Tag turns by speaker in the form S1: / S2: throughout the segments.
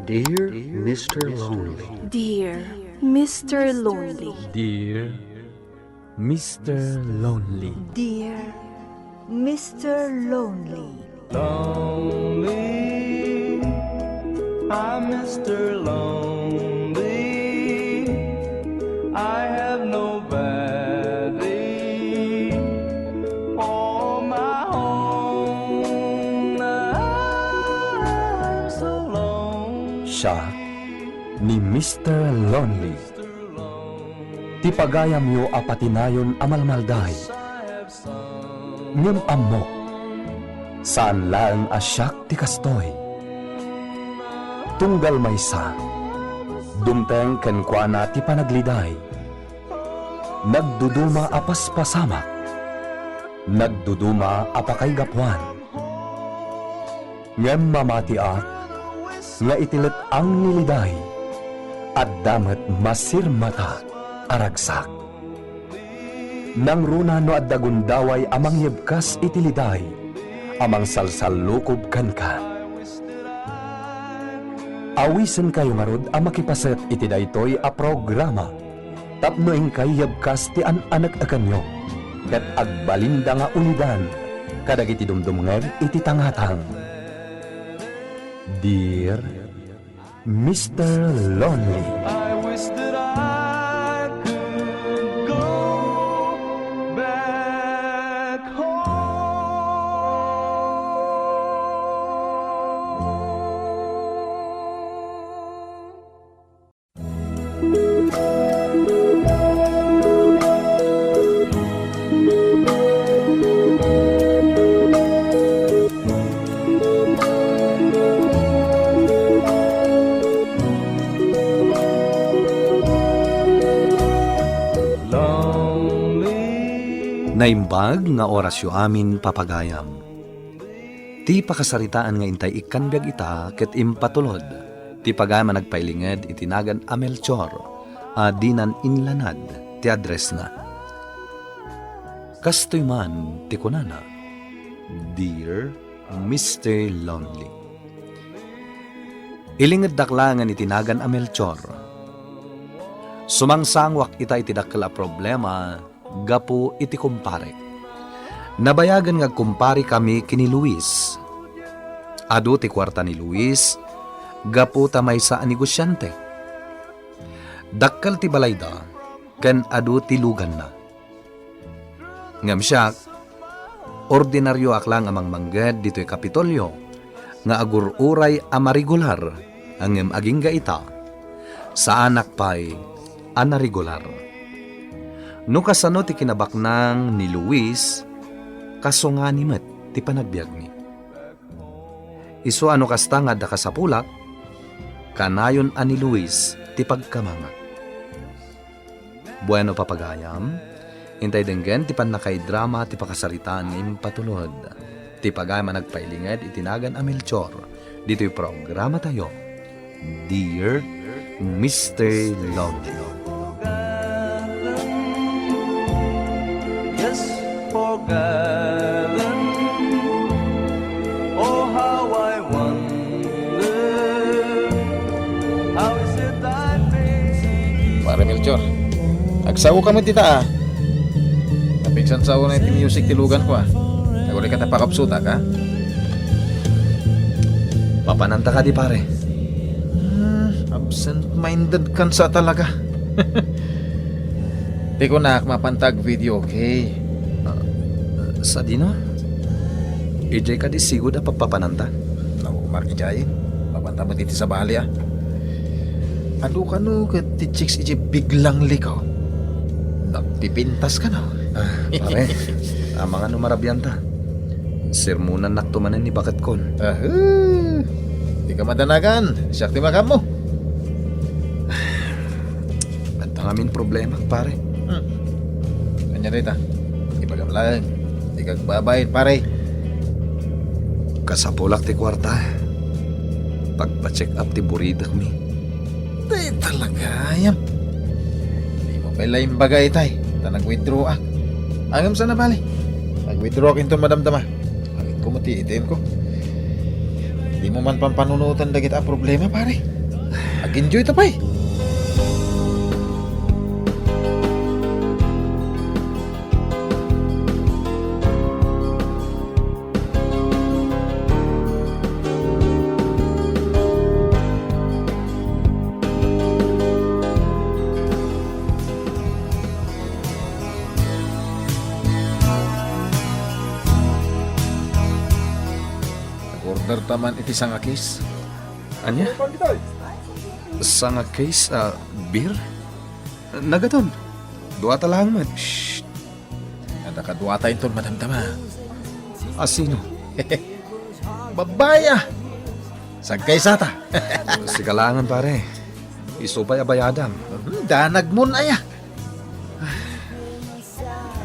S1: Dear Mr. Lonely.
S2: Dear Mr. Lonely.
S3: Dear Mr. Lonely.
S2: Dear Mr. Lonely.
S4: Lonely, I'm Mr. Lonely. I have nobody for my own. I'm so lonely.
S3: Siya ni Mr. Lonely. Ti pagayam yo apatinayon amalmalday. Ngem ammo, saan lang asyak ti kastoy. Tunggal maysa, dumteng kenkwana ti panagliday. Nagduduma apas pasamak, nagduduma apakay gapwan. Ngem mamatiak, nga itilit ang niliday, at damet masirmata aragsak. Nang runa no at dagundaway amang yebkas itiliday, amang salsalukob kanka. Awisen kayo marod ang makipaset iti daytoy a programa. Tapnoing kay yebkas ti an-anak akanyo, ket agbalinda nga ulidan, kadagiti dumdumngeg iti tangatang. Dear Mr. Lonely.
S4: I wish that I could go back home.
S5: Naimbag nga orasyo amin papagayam. Ti pakasaritaan nga intay ikanbiag ita ket impatulod. Ti pagayam nagpailinged itinagan a Melchor, a dinan inlanad ti address na. Kastoy man ti kunana, Dear Mr. Lonely. Ilinged daklangan itinagan a Melchor. Sumangsangwak ita itidakkel a problema gapo iti kumpare. Nabayagan nga kumpare kami kini Luis. Adu ti kwarta ni Luis, gapo tamay sa negosyante. Dakkal ti balayda, ken adu ti lugan na. Ngam siya, ordinaryo aklang amang mangged dito'y Kapitolyo, nga agururay amarigular, angem aging gaita, sa anak pa'y anarigular. No kasano ti kinabaknang ni Luis, kaso nga ni met ti panagbiag ni. Isu ano kasta nga da kasapulak, kanayon ani Luis ti pagkamanga. Bueno papagayam, intay denggen ti panakay drama ti pakasaritaan ni impatulod. Ti pagayam nagpailinged itinagan a Melchor. Dito'y programa tayo, Dear Mr. Lonely.
S4: Forgotten. Oh, how I wonder, how is it I feel?
S6: Pare Melchor, agsawo ka mo tita ah. Napingsan sawo na iti music tilugan ko ah. Naguli ka tapakapsuta ka.
S5: Papananta ka di pare.
S6: Absent-minded kan sa talaga. Di ko na mapantag video, okay?
S5: Sa dino? EJ ka di sigod na pagpapananta.
S6: Naku, Marky Jay, mapanta mo titi sa bali ah. Ado ka no, ti chicks iji biglang likaw. Nagpipintas ka na.
S5: Pare, mga numarabiyanta. Sermunan naktumanan ni Bakat Kon.
S6: Di ka madanagan, siyak ti makam mo.
S5: At ang amin problema, pare.
S6: Kanya rita, ipagam lang. Di ka babayin, pare.
S5: Kasapulak ti kwarta. Pagpa-check up ti buridak mi.
S6: Di talaga, ayam. Di mo pala yung bagay, tay. Nag-withdraw ah. Agam sana bali. Nag-withdraw kinto madamdama. Angit ko mati itim ko. Di mo man pampanunutan dagit a problema pare. Ag-enjoy ta pay. Order taman iti sang akis.
S5: Anya? Sa nga case, beer? Nagaton. Duwa ta lang man.
S6: Shh. Ada kadwata inton madamdama.
S5: Asino?
S6: Babaya. Sagkay sata.
S5: Si kalangan pare. Isupay abayadam.
S6: Danag mon aya.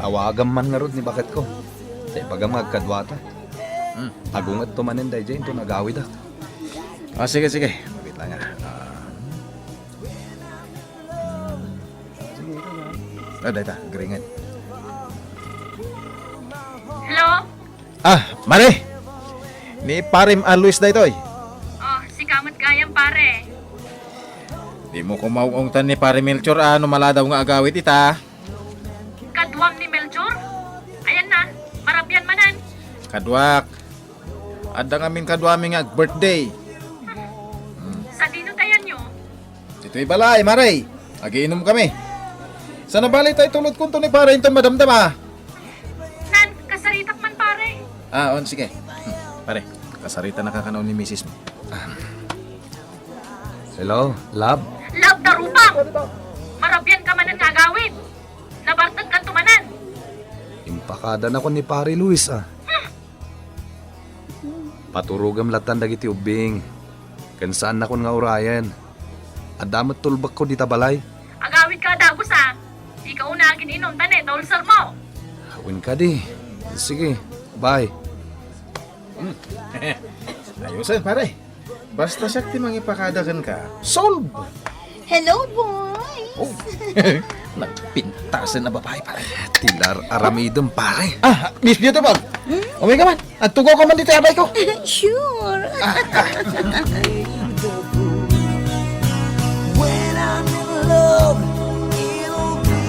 S5: Awagam man nga rod ni bakit ko. Sa ibagang magkadwata. Agungat tumanin day dyan ito nagawid ak.
S6: Sige. Wait lang Dahil ta, geringan.
S7: Hello?
S6: Mare! Ni Parim Luis da itoy.
S7: Oh, si Kamot Kayang pare.
S6: Di mo kumawong tan ni Parim Melchor, ano maladaw nga agawit ita.
S7: Kadwam ni Melchor? Ayan na, marabyan manan.
S6: Kadwak. Ada ngamin kadwami nga birthday.
S7: Sa dino tayan nyo?
S6: Ito'y balay, Mare. Agiinom kami. Sa nabali tayo tulad kunto ni Pare inton madamdama.
S7: Nan, kasaritak man pare.
S6: Sige. Pare, kasarita nakakanaw ni Mrs. mo.
S5: Hello, love?
S7: Love na rupang! Marabyan ka manan nga agawid. Nabartag ka tumanan.
S5: Impakada na ko ni Pare Luis Paturugam latan dagiti ubing. Kansaan na kon nga urayan. Adamat tulbak ko di tabalay.
S7: Agawid ka dagos ha. Ikaw na agin inom tane, tolsar mo.
S5: Hawin ka di. Sige, bye.
S6: Ayusan, Pare. Basta sakti mangipakadagan ka, solve!
S8: Hello, boy!
S6: Oh, nagpintasan na babae, Pare.
S5: Tilar aramidom pare.
S6: Miss Beautiful! Oh my God, man! Agtugaw ka man dito, abay ko!
S8: Sure!
S4: When I'm in love, it'll be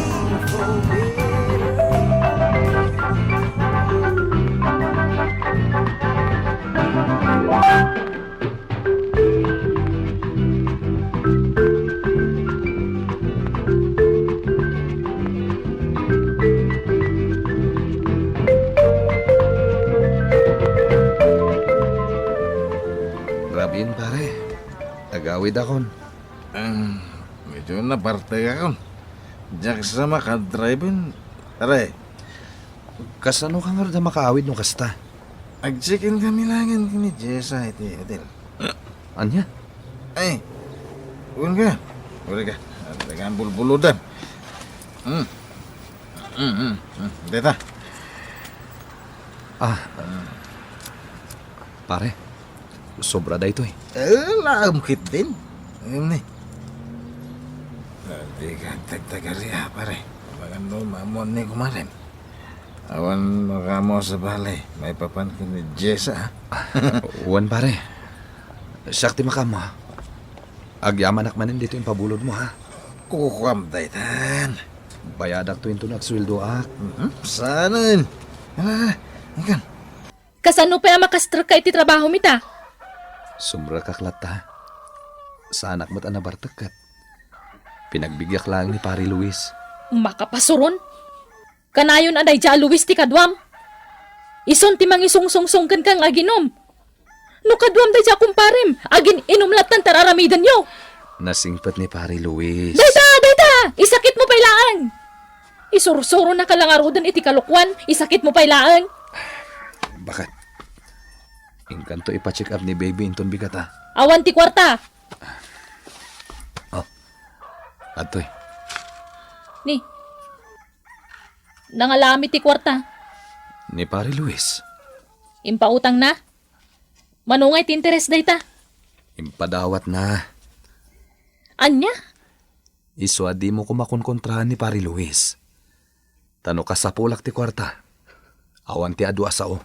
S4: forever.
S5: Grabe yun pare. Agawid akon.
S6: Medyo naparte ka kon. Diyak sa makadriven. Tara
S5: Kasano ka nga rin na makaawid nung kasta?
S6: ag-check-in kami langan kini Jessa iti hotel.
S5: Anya?
S6: Ay, uwan ka. Uli ka. Dagan bulbuludan. Deta.
S5: Pare, sobra da ito
S6: Lamkit din. Ayun ni. Di ka tagtagariya, pare. Bagan mo, mamon ni kumarin. Awan makamo sa balay. May papan ko ni Jessa.
S5: Uwan pare. Sakti makamo ha. Agyaman akmanin dito yung pabulod mo ha.
S6: Kukuam daytan.
S5: Bayadak to yung nagsweldo ak.
S6: Sanan. Ikan.
S8: Kasano pa makastra ka iti trabaho mita?
S5: Sumra kaklata. Sa anak mo't anabartakat. Pinagbigyak lang ni Pare Luis.
S8: Makapasuron? Kanayon anay dya Luis ti kadwam? Ison ti mangisungsungsungkan kang aginom. No kadwam day dya kumparem, agin inumlatan tararamidan nyo.
S5: Nasingpat ni Pare Luis.
S8: Dayta! Isakit mo pailaan! Isursuro na kalangarudan iti kalukwan, isakit mo pailaan.
S5: Bakit? Inkanto ipacheck up ni baby inton bigat ha.
S8: Awan ti kwarta.
S5: Atoy.
S8: Ni. Nangalami ti kwarta.
S5: Ni Pare Luis.
S8: Impautang na. Manungay ti interes dayta.
S5: Impadawat na.
S8: Anya?
S5: Iswadi mo kumakonkontrahan ni Pare Luis. Tano ka sa pulak ti kwarta. Awan ti adu asao.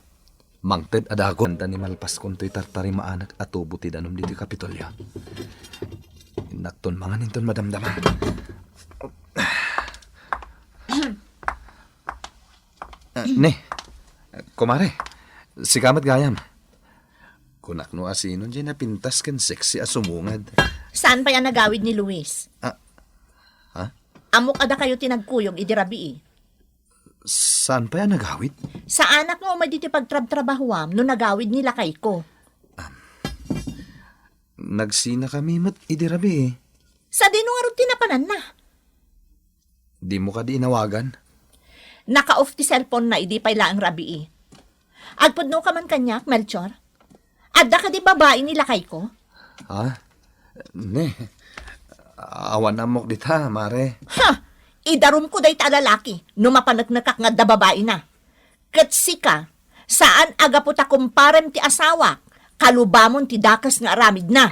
S5: Mangted adagon. Tani malpas kon to'y tartari maanak at tubo ti danom dito Kapitolyo. Nakton mga ninton madamdama. Ne, kumare, si kamat gayam. Kunak no asinon dyan na pintas kan sexy as sumungad.
S9: Saan pa yan nagawid ni Luis?
S5: Ha?
S9: Amok ada kayo tinagkuyog idirabi eh.
S5: Saan pa yan nagawid?
S9: Sa anak mo may diti pagtrab-trabahuam no nagawid nila kay ko.
S5: Nagsina kami mat idirabi eh.
S9: Sa dinungarod tinapanan na.
S5: Di mo ka di inawagan?
S9: Naka-off ti cellphone na idi pay laang rabi eh. Agpudno ka man kanyak, Melchor? Adda ka di babae nila kay ko?
S5: Ha? Ne, awan amok dita, mare.
S9: Ha! Idarum ko day ta lalaki no mapanagnakak nga da babae na. Katsi ka, saan aga po ta kumparem ti asawa, kalubamon ti dakas nga aramid na.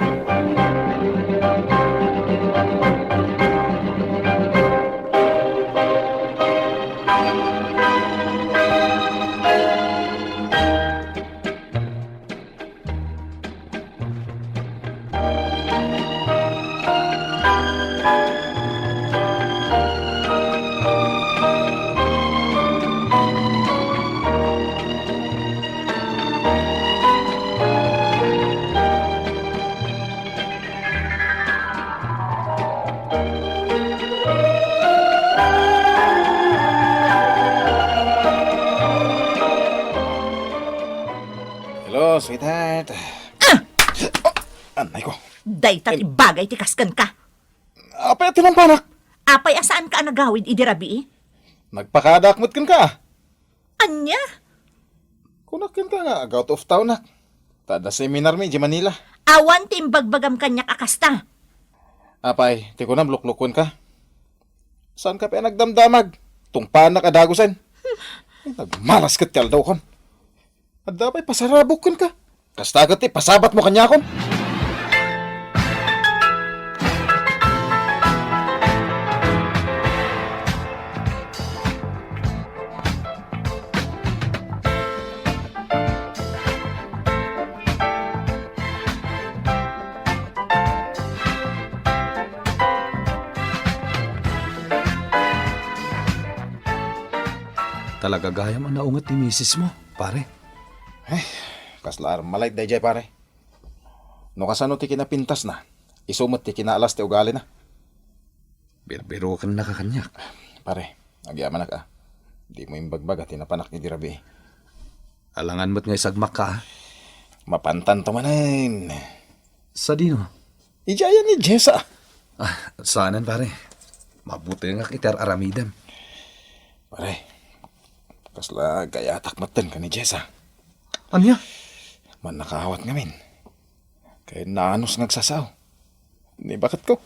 S6: Hello, sweetheart. Anay ko.
S9: Day ta ti bagay ti kaskan ka.
S6: Apa ito ng panak?
S9: Apay asaan ka nagawid idirabi eh?
S6: Nagpakadakmot kan ka.
S9: Anya?
S6: Kunakin ka nga, out of town na. Tada seminar mi, di Manila.
S9: Awan timbagbagam kanyak akasta.
S6: Apay, ti ko na luklukon ka. Saan ka pa nagdamdamag? Tungpaan na kadagusan. Nagmalas kat kal daw kon. At dapat pasarabok kon ka. Kastagat pasabat mo kanya kon.
S5: Talaga gayam ang naungat ni misis mo, pare.
S6: Kaslar, malait dayjay pare. No kasano ti kinapintas na, isumot ti kinaalas ti ugali na.
S5: Birbiro ka na nakakanyak.
S6: Pare, agyaman na ka. Di mo imbagbaga tinapanak ni Dirabi.
S5: Alangan mo't ngay sagmak ka.
S6: Mapantan to manin.
S5: Sa dino?
S6: Ijaya ni Jessa.
S5: Saanan pare. Mabuti nga kitar aramidam.
S6: Pare, kasla gaya takmatan ka ni Jessa.
S5: Anya?
S6: Man nakahawat ngamin. Kaya naanos ngagsasaw. Ni bakit ko?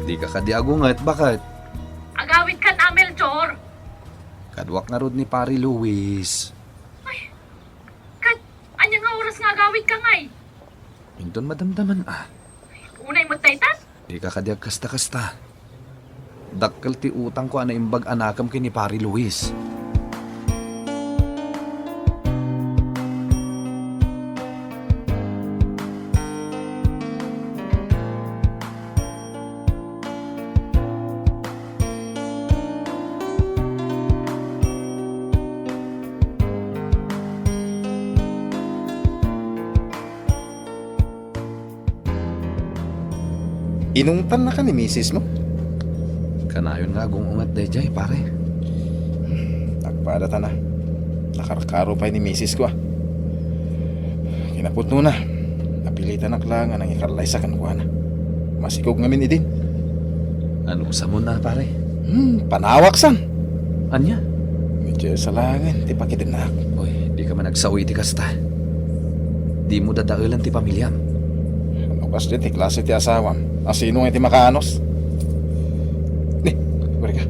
S5: Di ka kadiagungat, bakit?
S7: Agawid ka na, Melchor.
S5: Kadwak nga rod ni pari Luis.
S7: Kat, anya nga oras nga agawid ka ngay.
S5: Hinton madamdaman
S7: Unay mo taytas?
S5: Di ka kadiag kasta-kasta. Dakkel ti utang ko ana imbag anakam kini pari Luis.
S6: Inungtan na ka ni misis mo?
S5: Kanayon nga gungungat dayjay, pare.
S6: Nagpada ta na. Nakarakaro pa ni misis ko Kinaput na. Napilitan na klang nang ikarlay sa kankuha na. Masikog ngamin idin.
S5: Ano sa mo na, pare?
S6: Panawak san.
S5: Anya?
S6: Medyo salangan, ti pakidin na ako.
S5: Uy, di ka man nagsawi ti kasta. di mo dadaulan ti pamilyam.
S6: Ano kas di ti klase ti asawam? Asino nga ti makaanos? Ni, bari ka.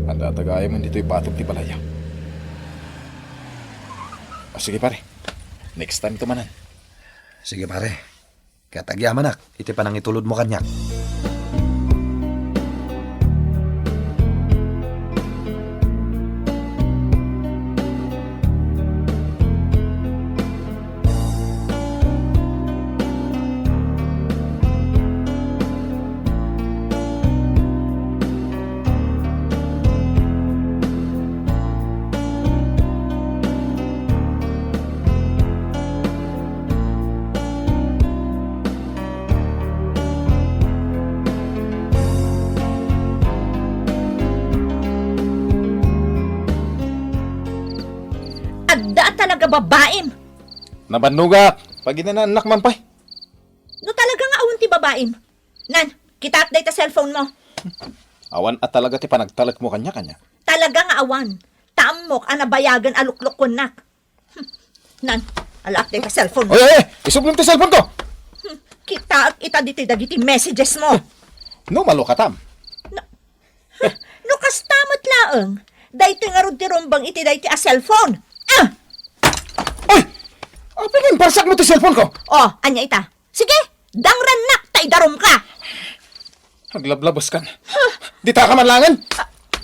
S6: Anda tagay man dito'y batog ti balaya. Sige pare, next time tumanan.
S5: Sige pare, kaya tagyaman nak, iti panang itulod mo kanyak.
S9: Adda talaga babaim.
S6: Nabanugak, pag inananak man pa'y.
S9: No talaga nga awan ti babaim. Nan, kita update ta cellphone mo.
S6: Awan at talaga ti panagtalak mo kanya-kanya.
S9: Talaga nga awan. Tamok anabayagan aluklok ko nak. Nan, ala update ta cellphone mo.
S6: Oy, isublong ti cellphone ko!
S9: Kita at ita diti messages mo.
S6: No, malukatam.
S9: No kastamot laeng. Dahito nga rod ti rumbang iti dahiti a cellphone. Ah!
S6: Oy! Apilin, parsak mo ti cellphone ko!
S9: Oh, anya ita. Sige, dangran nak, taidarom ka.
S6: Aglablabas kan. Dita ka man langan!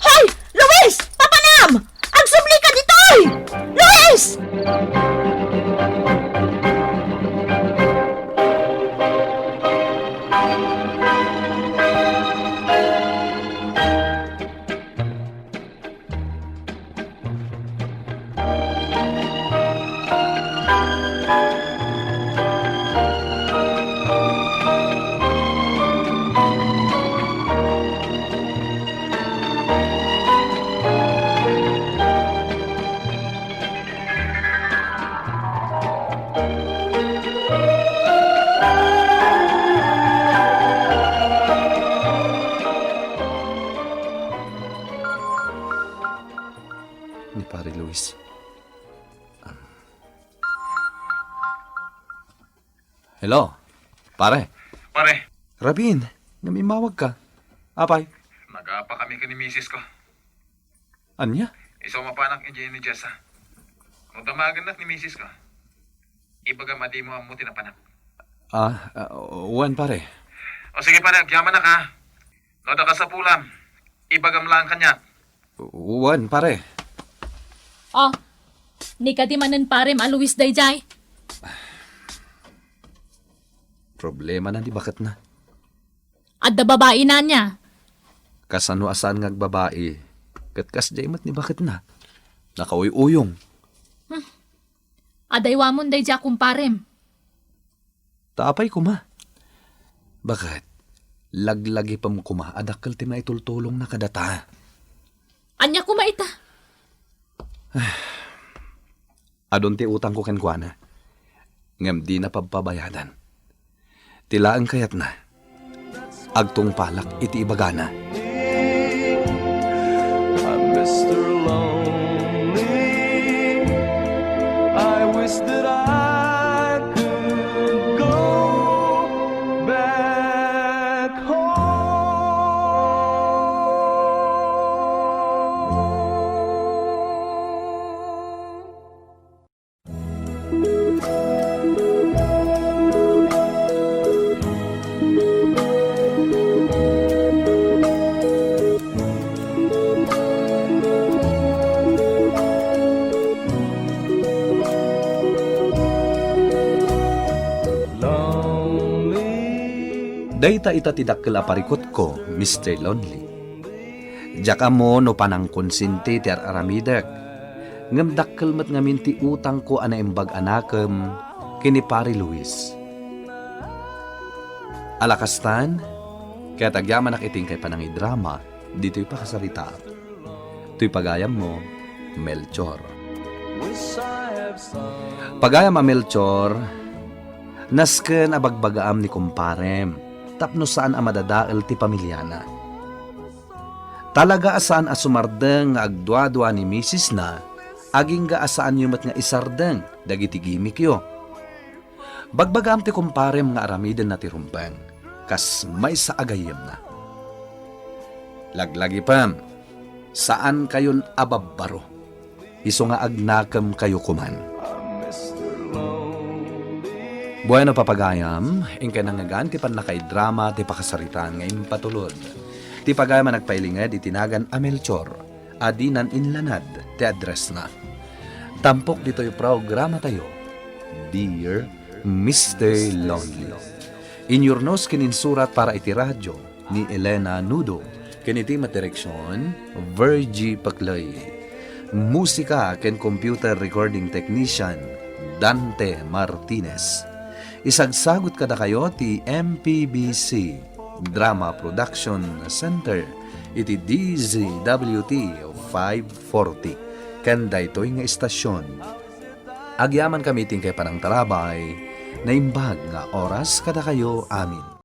S9: Hoy! Luis! Papanam! Agsubli ka ditoy! Luis!
S5: Ni pare Luis. Hello, pare.
S6: Pare,
S5: Rabin, namimawag ka. Apay,
S6: nag-apa kami ka ni misis ko.
S5: anya?
S6: Isaw mapanak ni Jenny Jessa. Kung tamagan nak ni misis ko, ibaga madi mo ang muti na panak.
S5: Wan pare.
S6: O sige pare, agyaman na ka. Noda ka sa pulam, ibagam lang kanya.
S5: Wan pare.
S8: Oh, ni katimanan parem a Luis dayjay.
S5: Problema na di bakit na.
S8: Adda babae na niya.
S5: Kasano asan ngag babae. Katkas jaymat ni bakit na. Nakauy-uyong.
S8: Adaywa mon dayja kumparem.
S5: Taapay kuma. Bakit? Laglagi pa mo kuma. Adakal ti maitultulong na kadata.
S8: Anya kumaita.
S5: Adon ti utang ko kenkwana. Ngam di na pagpabayadan. Tilaan kayat na. Agtong palak iti ibagana.
S4: I'm Mr. Lonely. I wish that I could go back home.
S5: Dayta ita tidakkel a parikot ko, Mr. Lonely. Jaka mo no panang konsinti ti aramidak. Ngem dakkel met ngamin ti utang ko ana embag anakem kini pari Luis. Alakastan, kaya tagyaman nakiting kay panangi drama, dito'y pakasarita. To'y pagayam mo, Melchor. Pagayam a Melchor, nasken abagbagaam ni kumparem, tapno saan a madadael ti pamilyana. Talaga asaan a sumardeng nga agdwa-dwa ni misis na, aging ga asaan yumat nga isardeng, dagiti gimik yo. Bagbagam ti kumparem nga aramiden na ti rumpeng, kas may sa agayem na. Laglagi pam, saan kayon ababbaro? Iso nga agnakam kayo kuman. Bueno papagayam, ingkay nangagan ti panakay drama ti pakasaritan ngayon patulod. Ti pagayam nagpailinged itinagan a Melchor, adinan inlanad ti address na. Tampok dito yung programa tayo, Dear Mr. Lonely. Inyornos kininsurat para iti radyo ni Elena Nudo, kiniti matireksyon, Virgie Paclay. Musika ken computer recording technician, Dante Martinez. Isagsagot kada kayo ti MPBC Drama Production Center iti DZWT 540 kanda ito'y nga istasyon. Agyaman kami ting kay panang tarabay na imbag nga oras kada kayo amin.